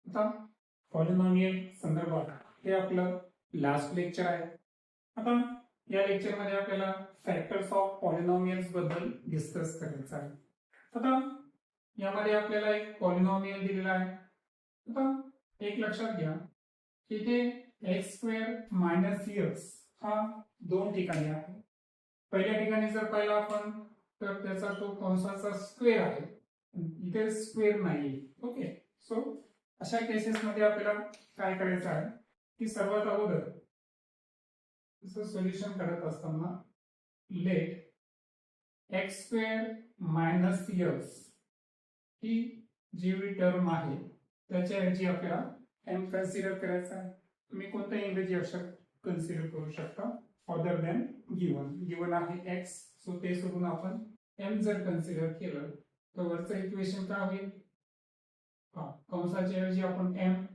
आता पॉलिनॉमियल संदर्भात हे आपलं लास्ट लेक्चर आहे. आता या लेक्चर मध्ये आपल्याला फॅक्टर्स ऑफ पॉलिनॉमियल्स बद्दल डिस्कस करायचं आहे. आता यामध्ये आपल्याला एक पॉलिनॉमियल दिलेला आहे. आता एक लक्षात घ्या की इथे x² - हा दोन ठिकाणी आहे. पहिल्या ठिकाणी जर पाहिलं आपण तर त्याचा तो कंसाचा स्क्वेअर आहे, इथे स्क्वेअर नाही. ओके, सो अशा केसेस मध्ये आपल्याला काय करायचं आहे की सर्वात अगोदर सोल्युशन करत असताना लेट x² - ही जी टर्म आहे त्याच्याऐवजी आपल्याला m कन्सिडर करायचा आहे. तुम्ही कोणताही इंग्रजी अक्षर कन्सिडर करू शकता अदर दॅन गिवन आहे x, सो ते सोडून आपण m जर कन्सिडर केलं तर वरचं इक्वेशन काय होईल, कंसाच्या ऐवजी आपण m²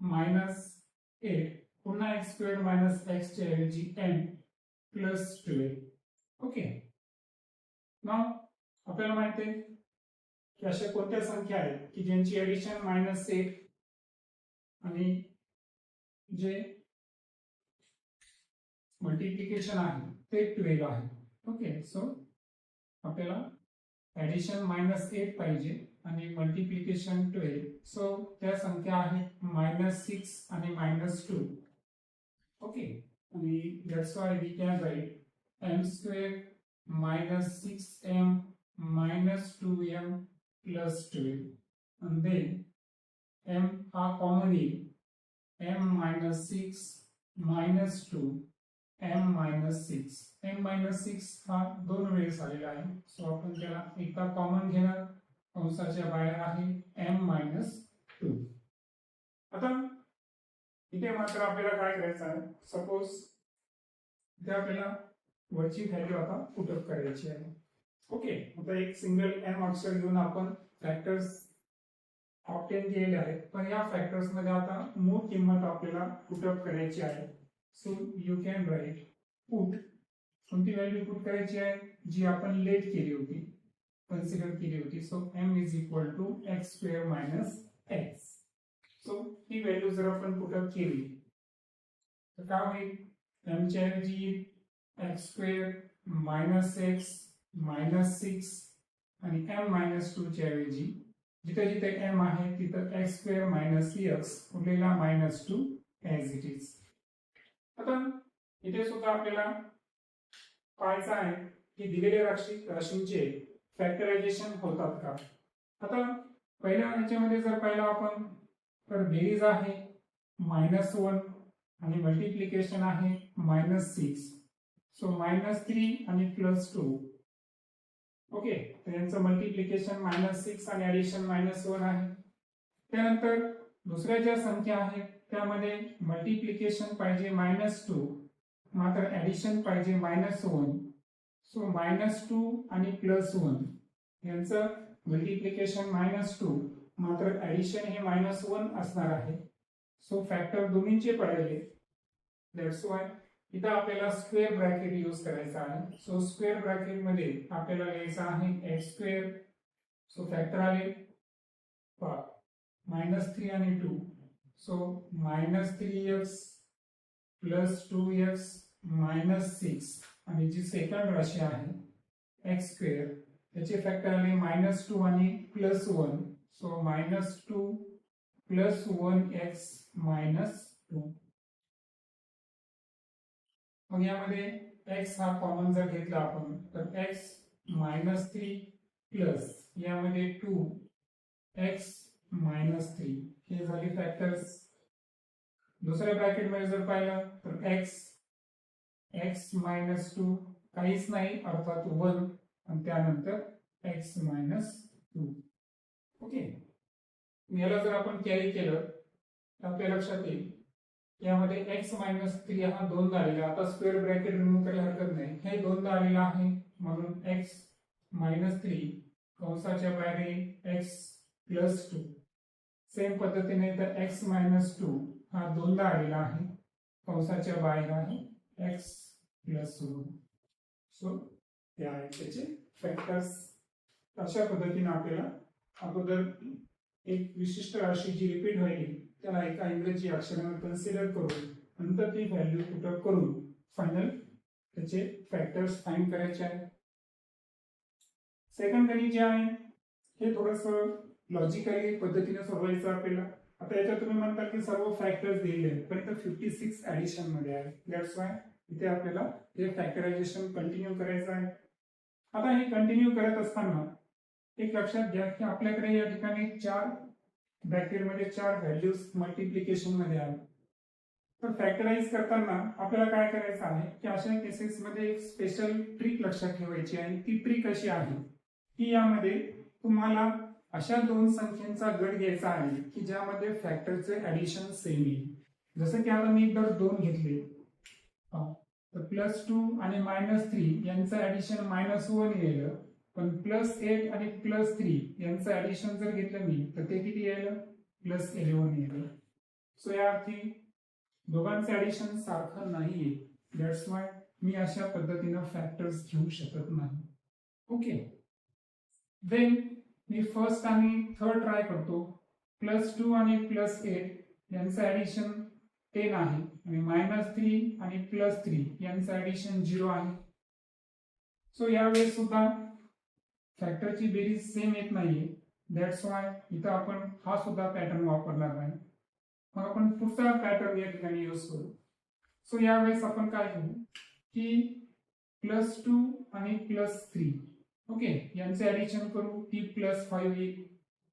- 8 पुन्हा x² - x च्या ऐवजी m + 12. ओके, नाव आपल्याला माहिती आहे की अशा कोणत्या संख्या आहेत की ज्यांची ऍडिशन -8 आणि जे मल्टिप्लिकेशन आहे ते 12 आहे. ओके, सो आपल्याला ऍडिशन -8 पाहिजे आणि मल्टिप्लिकेशन 12, सो त्या संख्या आहेत -6 आणि -2. ओके, आणि that's why we can write m² - 6m - 2m + 12, and then m हा कॉमन येईल, m - 6 - 2 m - 6. m - 6 हा दोन वेळेस आलेला आहे, सो आपण त्याला एकदा कॉमन घेणार, कंसाच्या बाहेर आहे m - 2. आता इथे मात्र आपल्याला काय करायचं आहे, सपोज इथे आपल्याला वरची व्हॅल्यू आता पुटअप करायची आहे. ओके, आता एक सिंगल m अक्षर घेऊन आपण फॅक्टर्स ऑब्टेन केलेले आहेत, पण या फॅक्टर्स मध्ये आता मूळ किंमत आपल्याला पुटअप करायची आहे. So you can write put, कोणती व्हॅल्यू पुट करायची आहे जी आपण लेट केली होती, कन्सिडर केली होती. So m = x² - x. So ही व्हॅल्यू जर आपण पुटअप केली तर काय होईल, m च्या ऐवजी x² - x - 6 आणि m - 2 च्या ऐवजी जिथे जिथे m आहे तिथं x² - x उरलेला -2 ॲज इट इज. आता इथे सुद्धा आपल्याला पाहायचं आहे की दिलेल्या राशींचे फॅक्टरायझेशन होतात का. आता पहिल्या ह्याच्यामध्ये जर पाहिलं आपण तर बेरीज आहे -1 आणि मल्टिप्लिकेशन आहे -6, सो -3 आणि +2. ओके, तर यांचं मल्टिप्लिकेशन -6 आणि ऍडिशन -1 आहे. त्यानंतर दुसऱ्या ज्या संख्या आहेत त्यामध्ये मल्टिप्लिकेशन पाहिजे -2 मात्र ऍडिशन पाहिजे -1, सो -2 आणि +1 यांचं मल्टिप्लिकेशन -2 मात्र ऍडिशन हे -1 असणार आहे. सो फॅक्टर दोन्हींचे पडले, दॅट्स व्हाय इथं आपल्याला स्क्वेअर ब्रॅकेट यूज करायचा आहे. सो स्क्वेअर ब्रॅकेट मध्ये आपल्याला लिहायचं आहे x², सो फॅक्टर आले -3 आणि 2, सो -3x + 2x - 6 आणि जी सेकंड राशी आहे x² त्याचे फॅक्टर आले -2 आणि +1, सो -2 + 1x - 2. मग यामध्ये x हा कॉमन जर घेतला आपण तर x -3 प्लस यामध्ये 2x - 3 हे झाले फॅक्टर्स. दुसऱ्या ब्रॅकेट मध्ये जर पाहिलं तर x -2 काहीच नाही अर्थात 1 आणि त्यानंतर x - 2. ओके, याला जर आपण कॅरी केलं तर आपल्या लक्षात येईल यामध्ये x - 3 हा दोनदा आलेला, आता स्क्वेअर ब्रॅकेट रिमूव्ह करायला हरकत नाही, हे दोनदा आलेला आहे म्हणून x - 3 कंसाच्या बाहेर x + 2. सेम पद्धतीने तर x - 2 हा दोनदा आलेला आहे, कंसाच्या बाहेर आहे x + 1. सो हे आहेत त्याचे फॅक्टर्स. अशा पद्धतीने आपल्याला अगोदर एक विशिष्ट राशी जी रिपीट होईल त्याला एका इंग्रजी अक्षराने कन्सिडर करून नंतर ती व्हॅल्यू पुटअप करून फायनल त्याचे फॅक्टर्स फाइंड करायचे आहे. सेकंड गणित जे आहे हे थोडस लॉजिकली पद्धतीने सोडवायचं आपल्याला. आता याच्यात तुम्ही म्हणता की सर्व फॅक्टर्स दिलेले आहेत पण इथं 56 ऍडिशन मध्ये आहे. दॅट्स वाय इथे आपल्याला हे फॅक्टरायझेशन कंटिन्यू करायचं आहे. आता हे कंटिन्यू करत असताना एक लक्षात घ्या की आपल्याकडे या ठिकाणी 4 ब्रॅकेटमध्ये 4 व्हॅल्यूज मल्टिप्लिकेशन मध्ये आहेत. तर फॅक्टराइज करताना आपल्याला काय करायचं आहे की अशा केसेस मध्ये एक स्पेशल ट्रिक लक्षात ठेवायची आहे. ती ट्रिक अशी आहे की यामध्ये तुम्हाला अशा दोन संख्यांचा गट घ्यायचा आहे की ज्यामध्ये फॅक्टरचे ऍडिशन सेम येईल. जसं की आता मी जर 2 घेतले तर +2 आणि -3 यांचं ऍडिशन -1 येईल. पण +8 आणि +3 यांचं ऍडिशन जर घेतलं मी तर ते किती येईल? +11 येईल. सो या अर्थी दोघांचं ऍडिशन सारखं नाहीये. दॅट्स वाय मी अशा पद्धतीनं फॅक्टर्स घेऊ शकत नाही. ओके, देन मी फर्स्ट आणि थर्ड ट्राय करतो. +2 आणि +8 यांचं ऍडिशन 10 आहे आणि -3 आणि +3 यांचं ऍडिशन 0 आहे. सो यावेळेस सुद्धा फॅक्टरची बेरीज सेम येत नाहीये. दॅट्स वाय इथं आपण हा सुद्धा पॅटर्न वापरणार नाही. मग आपण पुढचा पॅटर्न या ठिकाणी यूज करू. सो यावेळेस आपण काय करू की +2 आणि +3 ओके यांचे ऍडिशन करू. ती +5 येईल.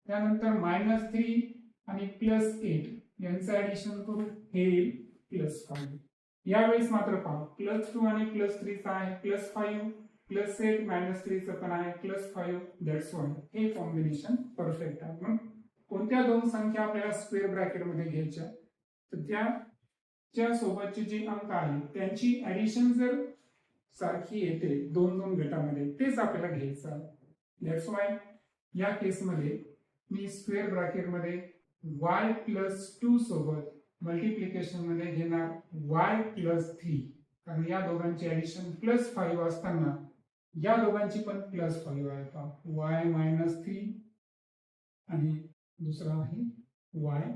त्यानंतर -3 आणि +8 यांचं ऍडिशन करू. हे येईल +5. यावेळेस मात्र पहा +2 आणि +3 चा आहे +5 +8 -3 चं पण आहे +5. दॅट्स वाय हे कॉम्बिनेशन परफेक्ट आहे. मग कोणत्या दोन संख्या आपल्याला स्क्वेअर ब्रॅकेट मध्ये घ्यायच्या तर त्याच्या सोबतचे जे अंक आहेत त्यांची ऍडिशन जर सारखी येते दोन दोन गटामध्ये तेच आपल्याला घ्यायचं आहे. दॅट्स वाय या केसमध्ये मी स्क्वेअर ब्रॅकेट मध्ये y+2 सोबत मल्टिप्लिकेशन मध्ये घेणार y+3 कारण या दोघांची ऍडिशन +5 असताना या दोघांची पण +5 आहे. y-3 आणि दुसरा आहे y+8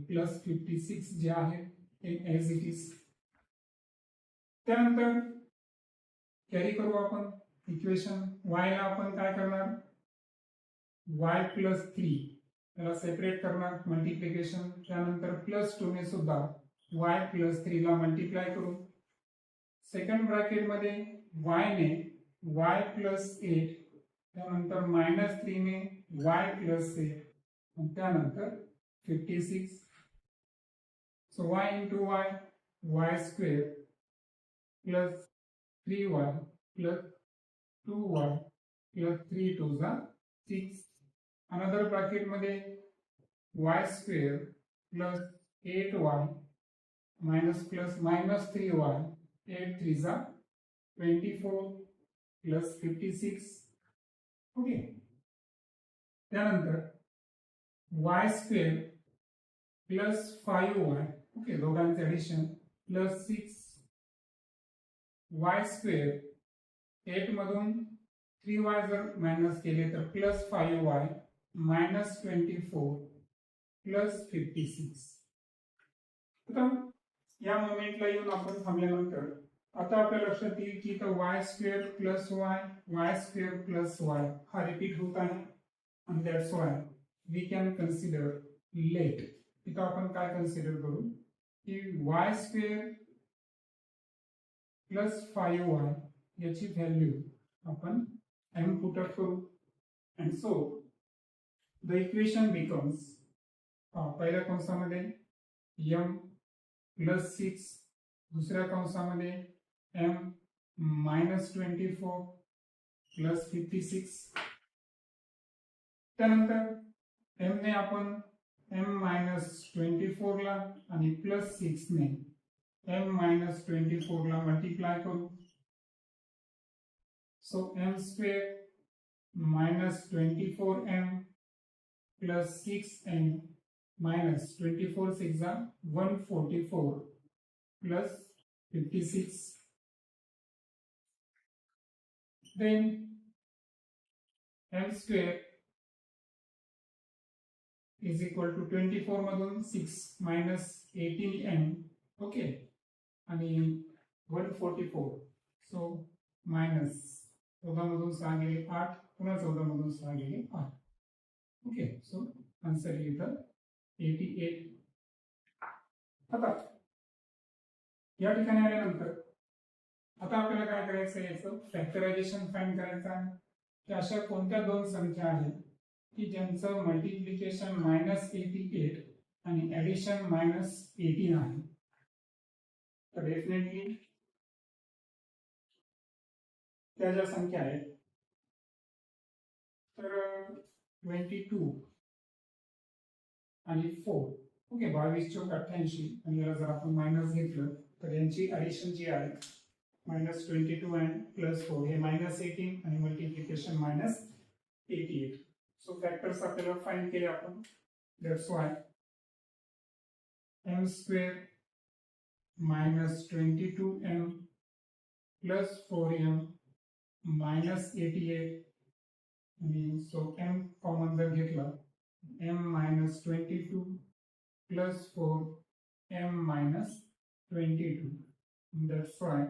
+56 जे आहे ऍज इट इज. त्यानंतर कॅरी करू आपण इक्वेशन. y ला आपण काय करणार y+3 त्याला सेपरेट करणार मल्टिप्लिकेशन. त्यानंतर +2 ने सुद्धा y+3 ला मल्टिप्लाय करू. सेकंड ब्रॅकेट मध्ये y ने y+8 त्यानंतर -3 ने y+8 आणि त्यानंतर 56. So y into y y² plus 3y plus 2y plus 3 2 6. Another bracket मध्ये y² plus 8y minus plus minus 3y 8 3 24 plus 56. Okay, त्यानंतर y² plus 5y ओके दोघांचे ऍडिशन plus 6 y² 8 मधून 3y जर minus केले तर +5y -24 +56. आता या मोमेंटला येऊन आपण थांबल्यानंतर आता आपल्या लक्षात येईल की इथं y² + y + y हा रिपीट होत आहे आणि that's why we can consider let. इथं आपण काय कन्सिडर करू की y² + 5y याची व्हॅल्यू आपण m पुट अप करू. and so the equation becomes पहिल्या कंसामध्ये m +6 दुसऱ्या कंसामध्ये m -24 +56. त्यानंतर m ने आपण m-24 ला आणि +6 ने m-24 ला मल्टिप्लाय करू. So m² -24m plus 6m minus 24 6 144 plus 56. Then m² is equal to 24 मधून 6 मायनस 18m ओके आणि 144 सो मायनस 14 मधून 6 गेले 8 पुन्हा 14 मधून 6 गेले 8 ओके सो आन्सर इथं 88. आता या ठिकाणी आल्यानंतर आता आपल्याला काय करायचं याचं फॅक्टरायझेशन फाइंड करायचं आहे की अशा कोणत्या दोन संख्या आहेत की ज्यांचं मल्टिप्लिकेशन -88 आणि ऍडिशन -18 आहे. तर डेफिनेटली त्या ज्या संख्या आहेत तर 22 आणि 4 ओके 22 चौक 88 आणि याला जर आपण मायनस घेतलं तर यांची ऍडिशन जी आहे -22 अँड +4 हे -18 आणि मल्टिप्लिकेशन -88. सो फॅक्टर्स आपल्याला फाइंड केले आपण. That's why m square -22m +4m -88 आणि सो m कॉमन जर घेतला m -22 +4 m -22. That's why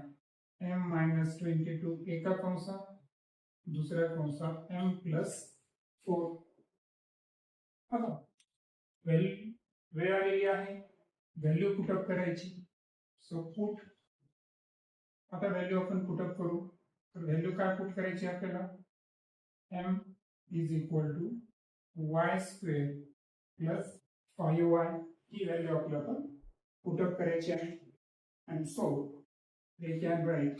m -22 एका कंसात दुसऱ्या कंसात m +4. आता वेळ आलेली आहे व्हॅल्यू पुटअप करायची. सो पुट आता व्हॅल्यू आपण पुटअप करू. तर व्हॅल्यू काय पुट करायची आपल्याला m is equal to y square plus 5y ही व्हॅल्यू आपल्याला पुटअप करायची आहे. आणि so we can write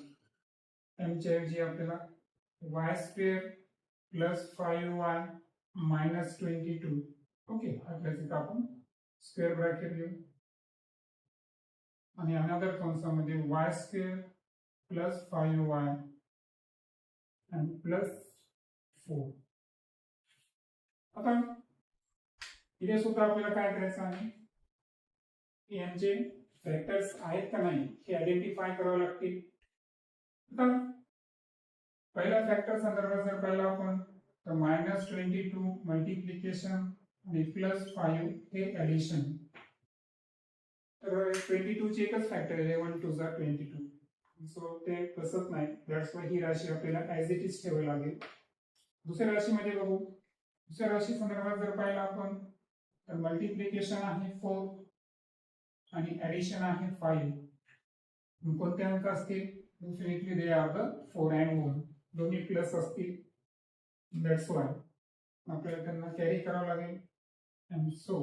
m च्या ऐवजी आपल्याला y square plus 5y -22 okay आपल्याला आपण स्क्वेअर ब्रॅकेट घेऊ आणि अनदर कंसामध्ये y स्क्वेअर प्लस 5y आणि +4. आता इथे सुद्धा आपल्याला काय करायचं आहे की यांचे फॅक्टर्स आहेत का नाही हे आयडेंटिफाय करावे लागतील. आता पहिला फॅक्टर संदर्भात जर पाहिला आपण तर -22 मल्टिप्लिकेशन आणि +5 हे ऍडिशन. तर 22 चे एकच फॅक्टर आहे 1 2 जा 22. सो ते तसंच नाही. दॅट्स वाय ही राशी आपल्याला ॲज इट इज ठेवावी लागेल. दुसऱ्या राशीमध्ये बघू. दुसऱ्या राशी संदर्भात जर पाहिला आपण तर मल्टिप्लिकेशन आहे 4 आणि ऍडिशन आहे 5. कोणते अंक असतील definitely they are the 4 and 1 दोन्ही प्लस असतील. दॅट्स वाय आपल्याला त्यांना कॅरी करावं लागेल. And so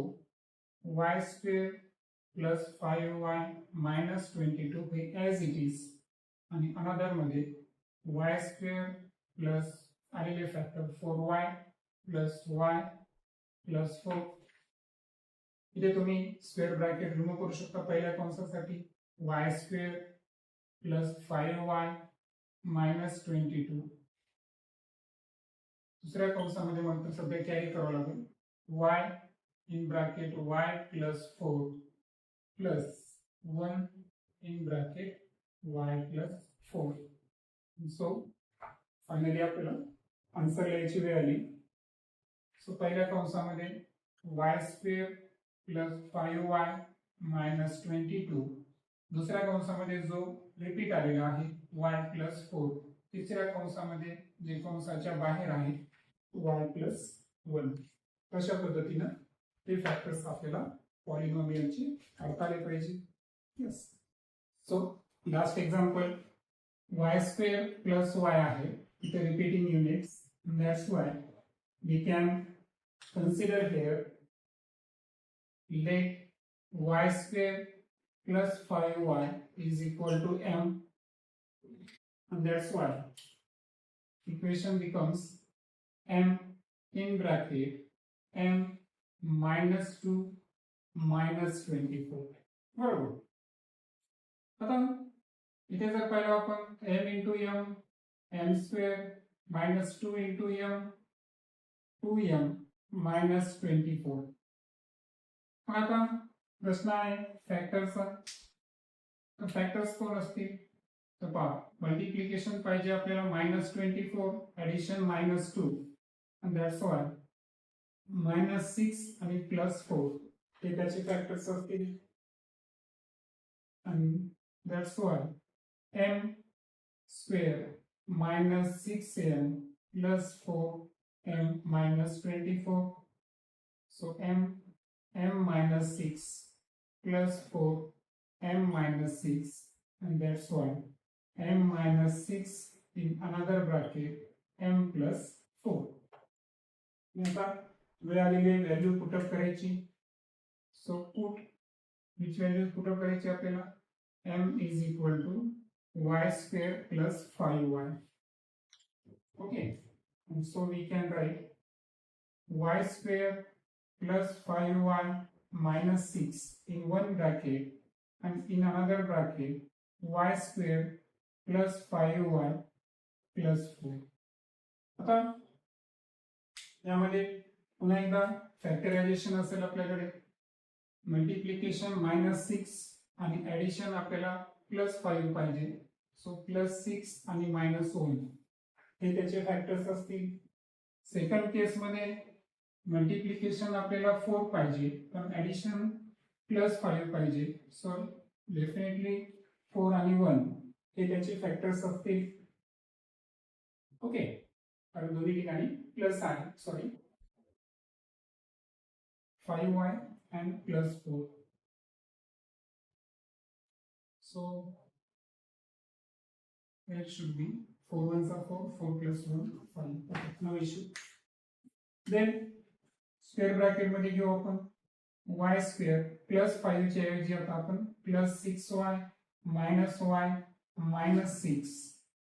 y square plus 5y -22 हे ॲज इट इज आणि अनदर मध्ये y स्क्वेअर प्लस आलेले factor 4y plus y plus 4. इथे तुम्ही स्क्वेअर ब्रॅकेट रिमूव्ह करू शकता पहिल्या कंसासाठी y स्क्वेअर प्लस 5y -22. दुसऱ्या कंसामध्ये मात्र सध्या कॅरी करावं लागेल y in bracket y plus 4 plus 1 in bracket y plus 4. So finally आपल्याला आन्सर लिहायची वेळ आली. सो पहिल्या कंसामध्ये y स्क्वेअर प्लस 5y -22. दुसऱ्या कंसामध्ये जो रिपीट आलेला आहे y प्लस 4. तिसऱ्या कंसामध्ये जे कंसाच्या बाहेर आहे y प्लस 1. अशा पद्धतीनं ते फॅक्टर्स आपल्याला पॉलिनॉमियलची काढता आले पाहिजे. Yes. So last example y square plus y आहे इथे repeating units. That's why we can consider here let y square plus 5y is equal to m, and that's why equation becomes m in bracket m -2 -24. बरोबर. आता इथे जर पाहिलं आपण m into m m square -2 into m 2m -24. आता प्रश्न आहे फॅक्टरचा. तर फॅक्टर्स कोण असतील तर पहा मल्टिप्लिकेशन पाहिजे आपल्याला -24 ऍडिशन -2 and that's why -6 आणि +4 हे त्याचे फॅक्टर्स असतील आणि that's Y m square -6m + 4m -24 so m -6 + 4m -6 and that's why m -6 in another bracket m + 4 आता मिळालेली व्हॅल्यू पुट अप करायची so put which value put up करायची आपल्याला m is equal to y square plus 5y okay and so we can write y square plus 5y minus 6 in one bracket and in another bracket y square plus 5y plus 4 आता यामध्ये पुन्हा एकदा factorisation असेल आपल्याकडे multiplication -6 आणि addition आपल्याला +5 पाहिजे so +6 आणि -1 हे त्याचे फॅक्टर्स असतील सेकंड केस मध्ये मल्टिप्लिकेशन आपल्याला 4 पाहिजे पण ऍडिशन +5 पाहिजे सो डेफिनेटली 4 आणि 1 हे त्याचे फॅक्टर्स असतील ओके कारण दोन्ही ठिकाणी प्लस आहे sorry 5y and +4 so it should be 4 ones are 4 4 + 1 5 okay, no issue then square bracket मध्ये घेऊ आपण y square +5 च्या ऐवजी आता आपण +6y -y -6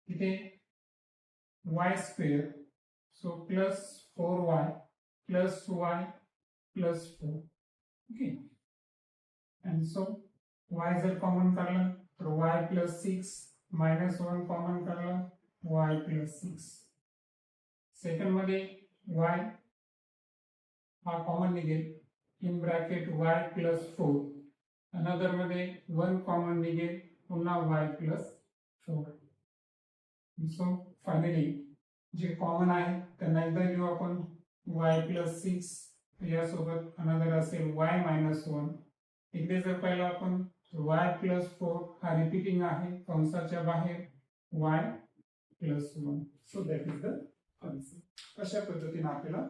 इथे y square so +4y +y +4 okay and so y जर कॉमन काढला तर y +6 -1 कॉमन काढला y +6 सेकंड मध्ये y हा कॉमन निघेल इन ब्रॅकेट y +4 अनदर मध्ये 1 कॉमन निघेल पुन्हा y +4 सो फायनली जे कॉमन आहे त्यांना एकदा घेऊ आपण y +6 यासोबत अनदर असेल y -1 इकडे जर पाहिलं आपण y +4 हा रिपीटिंग आहे कंसाच्या बाहेर y +1 so that is the answer अशा पद्धतीने आपल्याला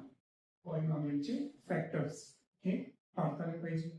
पॉलिनॉमियलचे फॅक्टर्स हे काढता पाहिजे